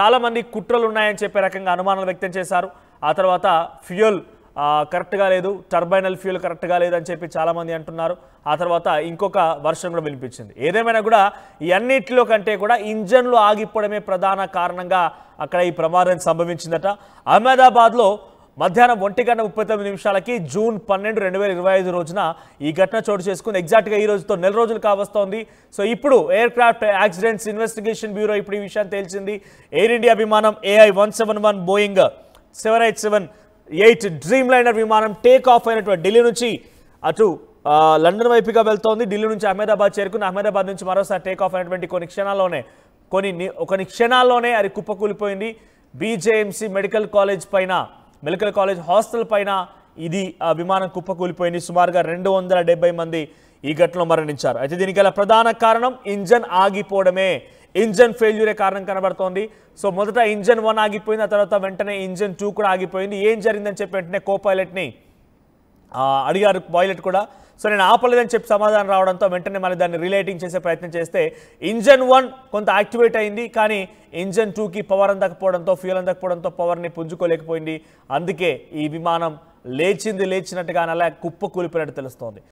చాలా మంది కుట్రలు ఉన్నాయని చెప్పే రకంగా అనుమానాలు వ్యక్తం చేశారు. ఆ తర్వాత ఫ్యూయల్ కరెక్ట్గా లేదు, టర్బైనల్ ఫ్యూయల్ కరెక్ట్గా లేదని చెప్పి చాలా మంది అంటున్నారు. ఆ తర్వాత ఇంకొక వర్షన్ కూడా వినిపించింది. ఏదేమైనా కూడా ఈ అన్నిటిలో కంటే కూడా ఇంజన్లు ఆగిపోవడమే ప్రధాన కారణంగా అక్కడ ఈ ప్రమాదం సంభవించిందట. అహ్మదాబాద్లో మధ్యాహ్నం 1:39 జూన్ 12, 2025 రోజున ఈ ఘటన చోటు చేసుకుంది. ఎగ్జాక్ట్గా ఈ రోజుతో నెల రోజులు కావస్తోంది. సో ఇప్పుడు air craft accidents investigation bureau ఇప్పుడు ఈ విషయాన్ని తేల్చింది. ఎయిర్ ఇండియా విమానం AI-171 బోయింగ్ 787-8 డ్రీమ్ లైనర్ విమానం టేక్ ఆఫ్ అయినటువంటి ఢిల్లీ నుంచి అటు లండన్ వైపుగా వెళ్తోంది. ఢిల్లీ నుంచి అహ్మదాబాద్ చేరుకుని అహ్మదాబాద్ నుంచి మరోసారి టేక్ ఆఫ్ అయినటువంటి కొన్ని క్షణాల్లోనే అది కుప్పకూలిపోయింది. BJMC మెడికల్ కాలేజ్ హాస్టల్ పైన ఇది విమానం కుప్పకూలిపోయింది. సుమారుగా 270 మంది ఈ ఘటనలో మరణించారు. అయితే దీనికి గల ప్రధాన కారణం ఇంజన్ ఆగిపోవడమే, ఇంజన్ ఫెయిల్యూరే కారణం కనబడుతోంది. సో మొదట ఇంజన్ 1 ఆగిపోయింది, ఆ తర్వాత వెంటనే ఇంజన్ 2 కూడా ఆగిపోయింది. ఏం జరిగిందని చెప్పి వెంటనే కో పైలట్ని అడిగారు పైలట్ కూడా. సో నేను ఆపలేదని చెప్పి సమాధానం రావడంతో వెంటనే మళ్ళీ దాన్ని రిలేటింగ్ చేసే ప్రయత్నం చేస్తే ఇంజన్ 1 కొంత యాక్టివేట్ అయింది, కానీ ఇంజన్ 2కి పవర్ అందకపోవడంతో, ఫ్యూయల్ అందకపోవడంతో పవర్ని పుంజుకోలేకపోయింది. అందుకే ఈ విమానం లేచినట్టుగా అలా కుప్పకూలిపోయినట్టు తెలుస్తోంది.